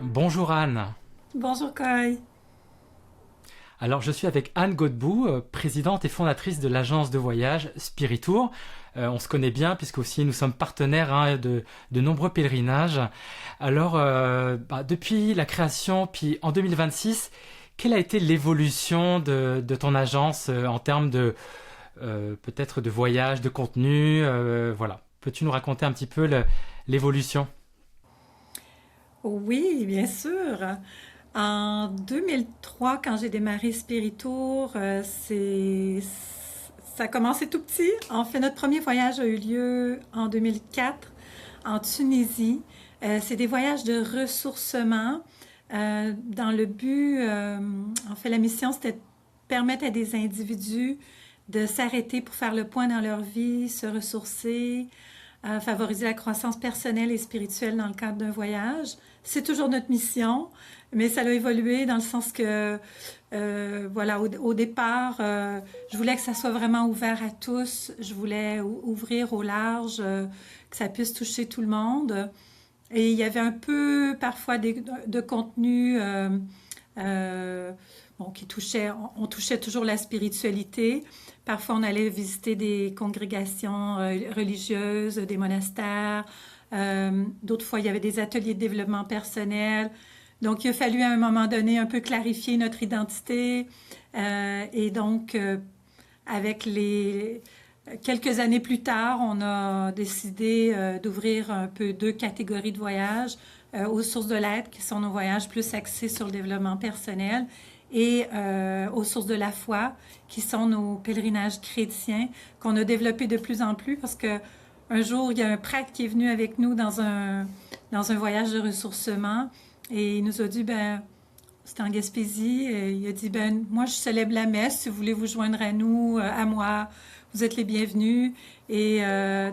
Bonjour Anne. Bonjour Kai. Alors je suis avec Anne Godbout, présidente et fondatrice de l'agence de voyage Spiritour. On se connaît bien puisque aussi nous sommes partenaires de nombreux pèlerinages. Alors depuis la création, puis en 2026, quelle a été l'évolution de ton agence en termes de peut-être de voyage, de contenu, voilà. Peux-tu nous raconter un petit peu l'évolution? Oui, bien sûr. En 2003, quand j'ai démarré Spiritour, ça a commencé tout petit. En fait, notre premier voyage a eu lieu en 2004 en Tunisie. C'est des voyages de ressourcement dans le but, en fait, la mission, c'était de permettre à des individus de s'arrêter pour faire le point dans leur vie, se ressourcer, favoriser la croissance personnelle et spirituelle dans le cadre d'un voyage. C'est toujours notre mission, mais ça a évolué dans le sens que, voilà, au départ, je voulais que ça soit vraiment ouvert à tous. Je voulais ouvrir au large, que ça puisse toucher tout le monde. Et il y avait un peu parfois de contenu bon, qui touchait, on touchait toujours la spiritualité. Parfois, on allait visiter des congrégations religieuses, des monastères. D'autres fois, il y avait des ateliers de développement personnel. Donc, il a fallu à un moment donné un peu clarifier notre identité. Et donc, avec les... Quelques années plus tard, on a décidé d'ouvrir un peu deux catégories de voyages aux sources de l'être, qui sont nos voyages plus axés sur le développement personnel, et aux sources de la foi, qui sont nos pèlerinages chrétiens, qu'on a développés de plus en plus, parce que un jour, il y a un prêtre qui est venu avec nous dans un voyage de ressourcement, et il nous a dit, ben, c'était en Gaspésie, et il a dit, ben, moi, je célèbre la messe, si vous voulez vous joindre à nous, à moi, vous êtes les bienvenus. Et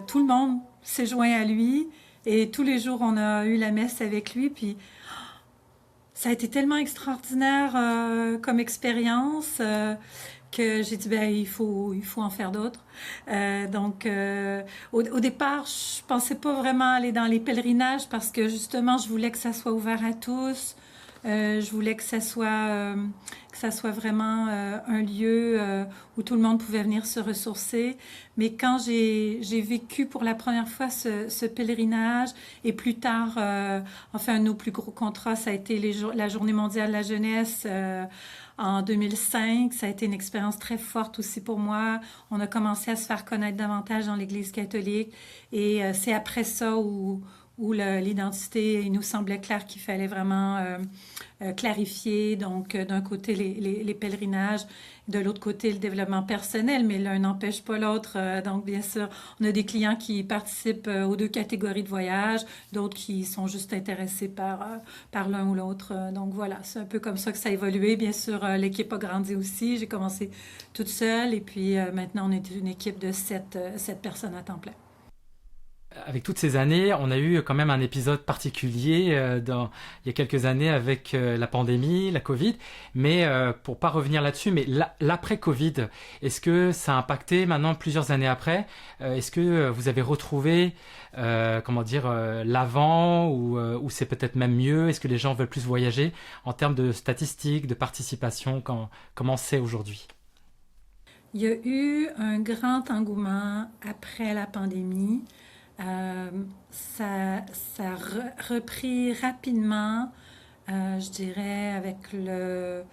tout le monde s'est joint à lui. Et tous les jours, on a eu la messe avec lui. Puis ça a été tellement extraordinaire comme expérience que j'ai dit, ben, il faut en faire d'autres. Au départ, je pensais pas vraiment aller dans les pèlerinages parce que justement, je voulais que ça soit ouvert à tous. Je voulais que ça soit vraiment un lieu où tout le monde pouvait venir se ressourcer. Mais quand j'ai vécu pour la première fois ce pèlerinage, et plus tard, enfin, un de nos plus gros contrats, ça a été la Journée mondiale de la jeunesse en 2005. Ça a été une expérience très forte aussi pour moi. On a commencé à se faire connaître davantage dans l'Église catholique. Et c'est après ça où l'identité, il nous semblait clair qu'il fallait vraiment clarifier. Donc, d'un côté, les pèlerinages, de l'autre côté, le développement personnel, mais l'un n'empêche pas l'autre. Donc, bien sûr, on a des clients qui participent aux deux catégories de voyage, d'autres qui sont juste intéressés par l'un ou l'autre. Donc, voilà, c'est un peu comme ça que ça a évolué. Bien sûr, l'équipe a grandi aussi. J'ai commencé toute seule et puis maintenant, on est une équipe de sept personnes à temps plein. Avec toutes ces années, on a eu quand même un épisode particulier il y a quelques années avec la pandémie, la Covid. Mais pour pas revenir là-dessus, mais l'après-Covid, est-ce que ça a impacté maintenant plusieurs années après? Est-ce que vous avez retrouvé, comment dire, l'avant ou c'est peut-être même mieux? Est-ce que les gens veulent plus voyager en termes de statistiques, de participation? Comment c'est aujourd'hui? Il y a eu un grand engouement après la pandémie. Ça a repris rapidement, je dirais, avec le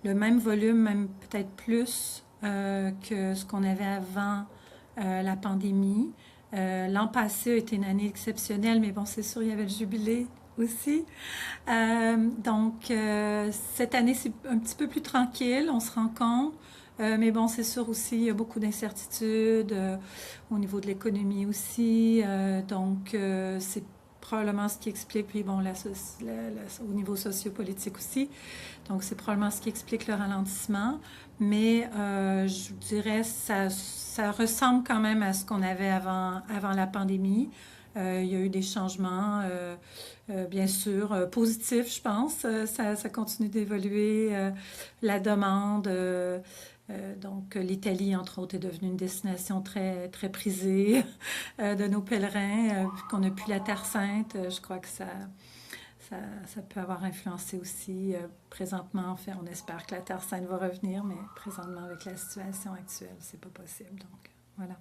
même volume, même peut-être plus que ce qu'on avait avant la pandémie. L'an passé a été une année exceptionnelle, mais bon, c'est sûr, il y avait le jubilé aussi. Cette année, c'est un petit peu plus tranquille, on se rend compte. Mais bon, c'est sûr aussi, il y a beaucoup d'incertitudes au niveau de l'économie aussi. C'est probablement ce qui explique, puis bon, au niveau sociopolitique aussi. Donc, c'est probablement ce qui explique le ralentissement. Mais je dirais ça ressemble quand même à ce qu'on avait avant la pandémie. Il y a eu des changements, bien sûr, positifs, je pense. Ça continue d'évoluer. La demande Donc, l'Italie, entre autres, est devenue une destination très, très prisée de nos pèlerins. Vu qu'on n'a plus la Terre Sainte, je crois que ça peut avoir influencé aussi. Présentement, en fait, on espère que la Terre Sainte va revenir, mais présentement, avec la situation actuelle, c'est pas possible. Donc, voilà.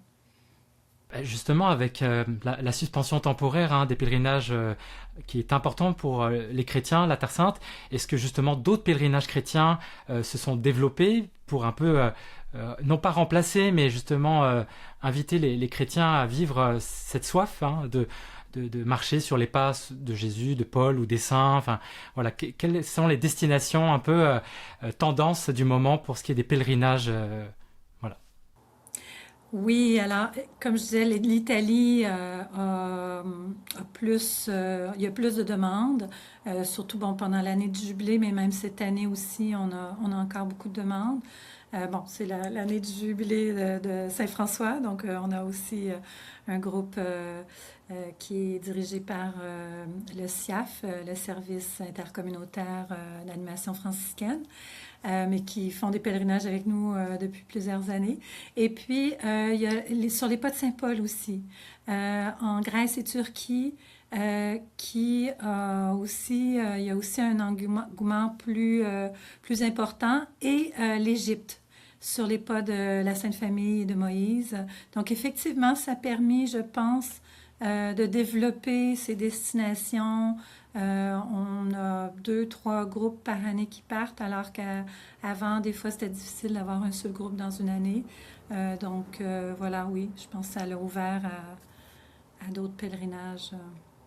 Justement, avec la suspension temporaire des pèlerinages qui est important pour les chrétiens, la Terre Sainte, est-ce que justement d'autres pèlerinages chrétiens se sont développés pour un peu, non pas remplacer, mais justement inviter les chrétiens à vivre cette soif de marcher sur les pas de Jésus, de Paul ou des saints. Enfin, voilà, quelles sont les destinations un peu tendances du moment pour ce qui est des pèlerinages voilà. Oui, alors, comme je disais, l'Italie a plus, il y a plus de demandes, surtout bon, pendant l'année du jubilé, mais même cette année aussi, on a encore beaucoup de demandes. Bon, c'est l'année du jubilé de Saint-François, donc on a aussi un groupe qui est dirigé par le SIAF, le Service intercommunautaire d'animation franciscaine, mais qui font des pèlerinages avec nous depuis plusieurs années. Et puis, il y a sur les pas de Saint-Paul aussi, en Grèce et Turquie, qui aussi, il y a aussi un engouement plus important, et l'Égypte, sur les pas de la Sainte Famille et de Moïse. Donc, effectivement, ça a permis, je pense, de développer ces destinations. On a 2, 3 groupes par année qui partent, alors qu'avant, des fois, c'était difficile d'avoir un seul groupe dans une année. Donc, voilà, oui, je pense que ça l'a ouvert à d'autres pèlerinages.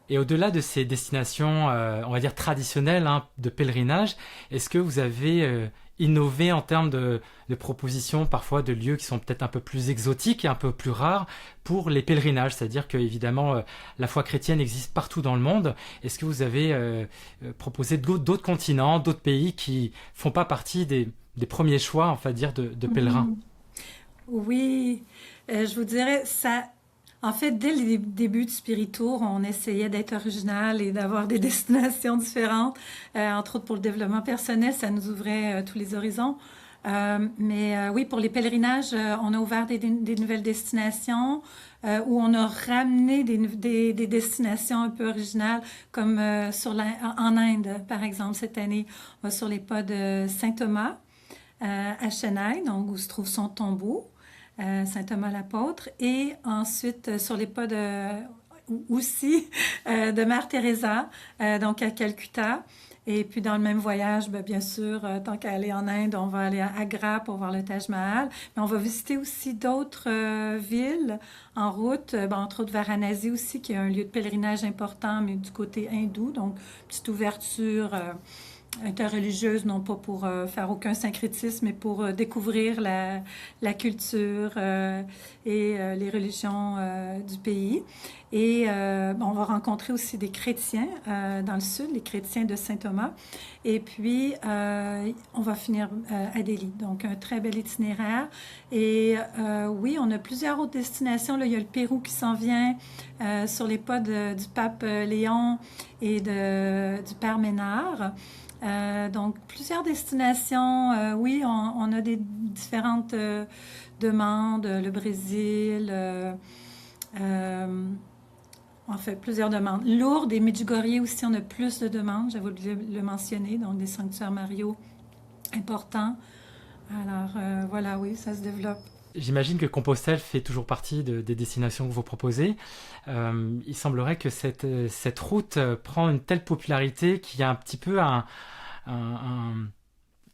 Et au-delà de ces destinations, on va dire traditionnelles de pèlerinage, est-ce que vous avez innové en termes de propositions, parfois de lieux qui sont peut-être un peu plus exotiques et un peu plus rares pour les pèlerinages? C'est-à-dire que évidemment la foi chrétienne existe partout dans le monde. Est-ce que vous avez proposé d'autres continents, d'autres pays qui font pas partie des premiers choix, on va dire, de pèlerins? Oui, je vous dirais, ça. En fait, dès le début du Spiritour, on essayait d'être original et d'avoir des destinations différentes. Entre autres, pour le développement personnel, ça nous ouvrait tous les horizons. Mais oui, pour les pèlerinages, on a ouvert des nouvelles destinations où on a ramené des destinations un peu originales, comme en Inde, par exemple, cette année. On va sur les pas de Saint Thomas à Chennai, donc où se trouve son tombeau. Saint Thomas l'apôtre, et ensuite sur les pas aussi de Mère Teresa, donc à Calcutta. Et puis dans le même voyage, bien sûr, tant qu'à aller en Inde, on va aller à Agra pour voir le Taj Mahal. Mais on va visiter aussi d'autres villes en route, entre autres Varanasi aussi, qui est un lieu de pèlerinage important, mais du côté hindou, donc petite ouverture interreligieuse, non pas pour faire aucun syncrétisme, mais pour découvrir la culture et les religions du pays. Et on va rencontrer aussi des chrétiens dans le sud, les chrétiens de Saint-Thomas. Et puis, on va finir à Delhi. Donc, un très bel itinéraire. Et oui, on a plusieurs autres destinations. Là, il y a le Pérou qui s'en vient sur les pas du pape Léon et du père Ménard. Donc, plusieurs destinations. Oui, on a des différentes demandes. Le Brésil, en fait, plusieurs demandes. Lourdes et Medjugorje aussi, on a plus de demandes. J'avais oublié de le mentionner. Donc, des sanctuaires mariaux importants. Alors, voilà, oui, ça se développe. J'imagine que Compostelle fait toujours partie des destinations que vous proposez. Il semblerait que cette route prend une telle popularité qu'il y a un petit peu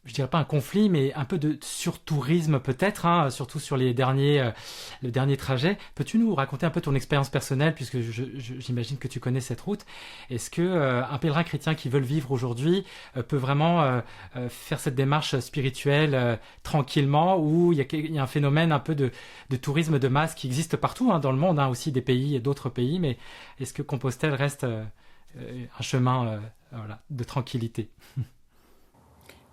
je dirais pas un conflit, mais un peu de surtourisme peut-être, surtout sur le dernier trajet. Peux-tu nous raconter un peu ton expérience personnelle, puisque j'imagine que tu connais cette route? Est-ce que un pèlerin chrétien qui veut le vivre aujourd'hui peut vraiment faire cette démarche spirituelle tranquillement, ou il y a un phénomène un peu de tourisme de masse qui existe partout dans le monde, aussi des pays et d'autres pays, mais est-ce que Compostelle reste un chemin de tranquillité?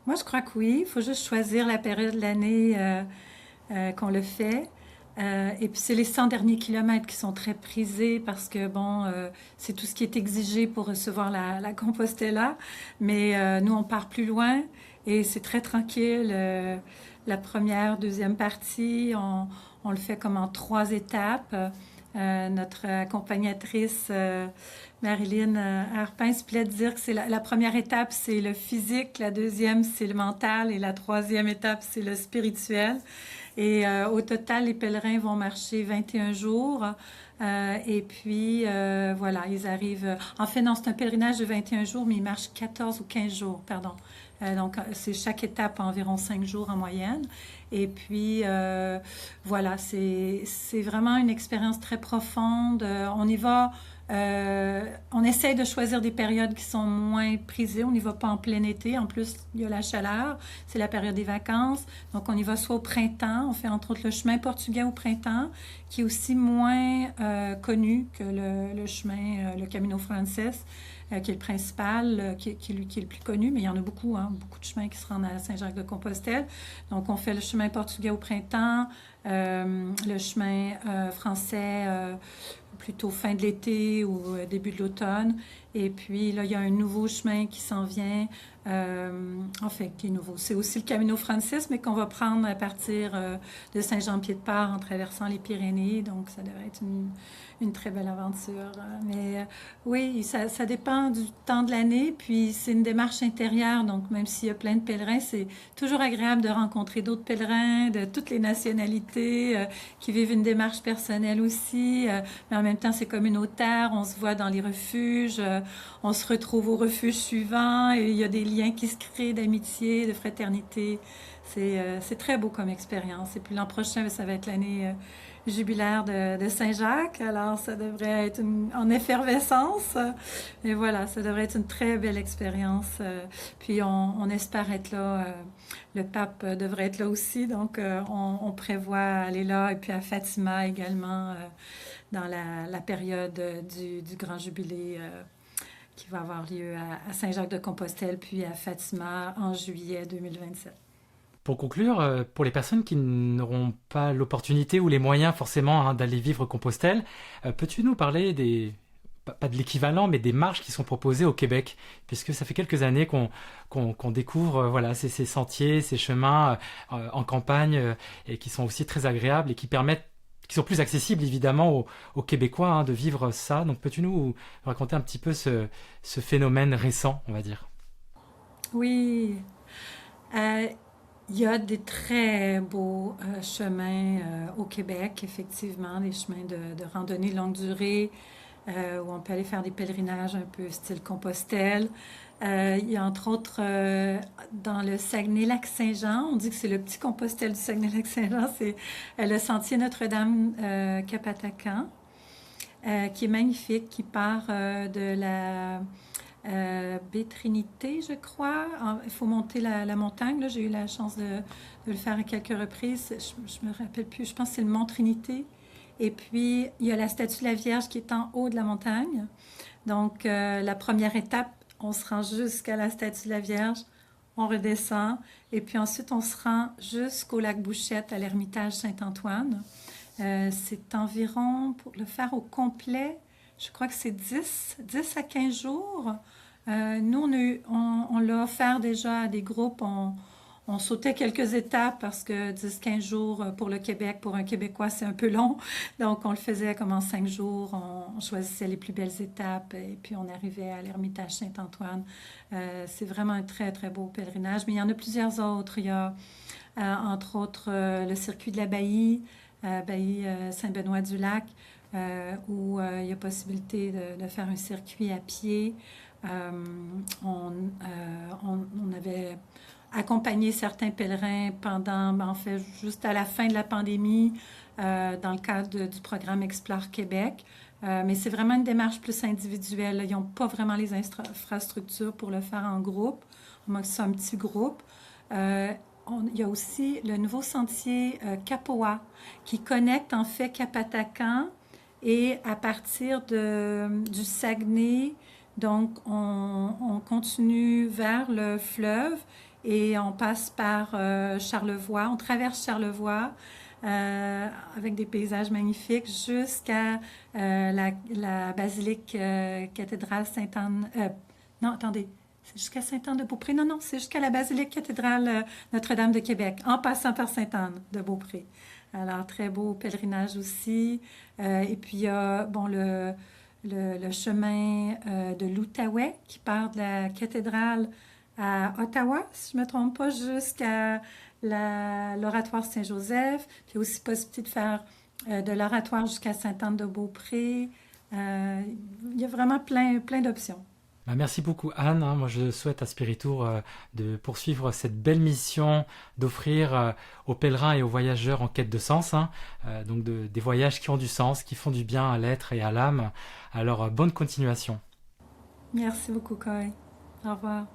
Moi, je crois que oui. Il faut juste choisir la période de l'année qu'on le fait. Et puis, c'est les 100 derniers kilomètres qui sont très prisés parce que, c'est tout ce qui est exigé pour recevoir la Compostela. Mais nous, on part plus loin et c'est très tranquille. la première, deuxième partie. On le fait comme en 3 étapes. Notre accompagnatrice Marilyn Arpin se plaît de dire que c'est la première étape, c'est le physique, la deuxième, c'est le mental et la troisième étape, c'est le spirituel. Et au total, les pèlerins vont marcher 21 jours. Et puis, voilà, ils arrivent... En fait, non, c'est un pèlerinage de 21 jours, mais ils marchent 14 ou 15 jours, pardon. Donc, c'est chaque étape environ 5 jours en moyenne. Et puis, voilà, c'est vraiment une expérience très profonde. On y va... on essaye de choisir des périodes qui sont moins prisées. On n'y va pas en plein été. En plus, il y a la chaleur. C'est la période des vacances. Donc, on y va soit au printemps. On fait entre autres le chemin portugais au printemps, qui est aussi moins connu que le chemin, le Camino Frances, qui est le principal, qui est le plus connu. Mais il y en a beaucoup, hein, beaucoup de chemins qui se rendent à Saint-Jacques-de-Compostelle. Donc, on fait le chemin portugais au printemps, le chemin français plutôt fin de l'été ou début de l'automne. Et puis là, il y a un nouveau chemin qui s'en vient, en fait, qui est nouveau. C'est aussi le Camino Frances, mais qu'on va prendre à partir de Saint-Jean-Pied-de-Port en traversant les Pyrénées. Donc, ça devrait être une très belle aventure. Mais oui, ça dépend du temps de l'année. Puis, c'est une démarche intérieure. Donc, même s'il y a plein de pèlerins, c'est toujours agréable de rencontrer d'autres pèlerins de toutes les nationalités qui vivent une démarche personnelle aussi. Mais en même temps, c'est communautaire. On se voit dans les refuges. On se retrouve au refuge suivant. Et il y a des liens qui se créent d'amitié, de fraternité. C'est très beau comme expérience. Et puis l'an prochain, ça va être l'année jubilaire de Saint-Jacques. Alors, ça devrait être en effervescence. Et voilà, ça devrait être une très belle expérience. Puis on espère être là. Le pape devrait être là aussi. Donc, on prévoit aller là. Et puis à Fatima également, dans la période du grand jubilé qui va avoir lieu à Saint-Jacques-de-Compostelle, puis à Fatima en juillet 2027. Pour conclure, pour les personnes qui n'auront pas l'opportunité ou les moyens forcément d'aller vivre Compostelle, peux-tu nous parler pas de l'équivalent, mais des marches qui sont proposées au Québec, puisque ça fait quelques années qu'on découvre voilà, ces sentiers, ces chemins en campagne, et qui sont aussi très agréables et qui sont plus accessibles évidemment aux Québécois de vivre ça. Donc peux-tu nous raconter un petit peu ce phénomène récent, on va dire? Oui, il y a des très beaux chemins au Québec, effectivement, des chemins de randonnée longue durée où on peut aller faire des pèlerinages un peu style Compostelle. Il y a entre autres dans le Saguenay-Lac-Saint-Jean, on dit que c'est le petit Compostelle du Saguenay-Lac-Saint-Jean, c'est le sentier Notre-Dame-Capatacan, qui est magnifique, qui part de la baie Trinité, je crois. Il faut monter la montagne. Là, j'ai eu la chance de le faire à quelques reprises. Je me rappelle plus. Je pense que c'est le Mont Trinité. Et puis, il y a la statue de la Vierge qui est en haut de la montagne. Donc, la première étape, on se rend jusqu'à la statue de la Vierge. On redescend. Et puis ensuite, on se rend jusqu'au lac Bouchette, à l'Ermitage Saint-Antoine. C'est environ, pour le faire au complet, je crois que c'est 10 à 15 jours. Nous, on l'a offert déjà à des groupes. On sautait quelques étapes parce que 10-15 jours pour le Québec, pour un Québécois, c'est un peu long. Donc, on le faisait comme en 5 jours. On choisissait les plus belles étapes et puis on arrivait à l'Ermitage Saint-Antoine. C'est vraiment un très, très beau pèlerinage. Mais il y en a plusieurs autres. Il y a, entre autres, le circuit de la Baillie, Baillie Saint-Benoît-du-Lac, où il y a possibilité de faire un circuit à pied. On avait accompagné certains pèlerins en fait, juste à la fin de la pandémie, dans le cadre du programme Explore Québec. Mais c'est vraiment une démarche plus individuelle. Ils n'ont pas vraiment les infrastructures pour le faire en groupe. C'est un petit groupe. Il y a aussi le nouveau sentier Kapoa qui connecte en fait Capatacan et à partir du Saguenay, donc on continue vers le fleuve et on passe par Charlevoix, on traverse Charlevoix avec des paysages magnifiques jusqu'à la basilique cathédrale Sainte-Anne. Non, attendez, C'est jusqu'à Sainte-Anne-de-Beaupré. Non, c'est jusqu'à la basilique cathédrale Notre-Dame de Québec, en passant par Sainte-Anne-de-Beaupré. Alors, très beau pèlerinage aussi. Et puis, il y a le chemin de l'Outaouais qui part de la cathédrale à Ottawa, si je ne me trompe pas, jusqu'à l'oratoire Saint-Joseph. Puis aussi possibilité de faire de l'oratoire jusqu'à Sainte-Anne-de-Beaupré. Il y a vraiment plein d'options. Merci beaucoup Anne. Moi je souhaite à Spiritour de poursuivre cette belle mission d'offrir aux pèlerins et aux voyageurs en quête de sens, donc des voyages qui ont du sens, qui font du bien à l'être et à l'âme. Alors bonne continuation. Merci beaucoup Coy. Au revoir.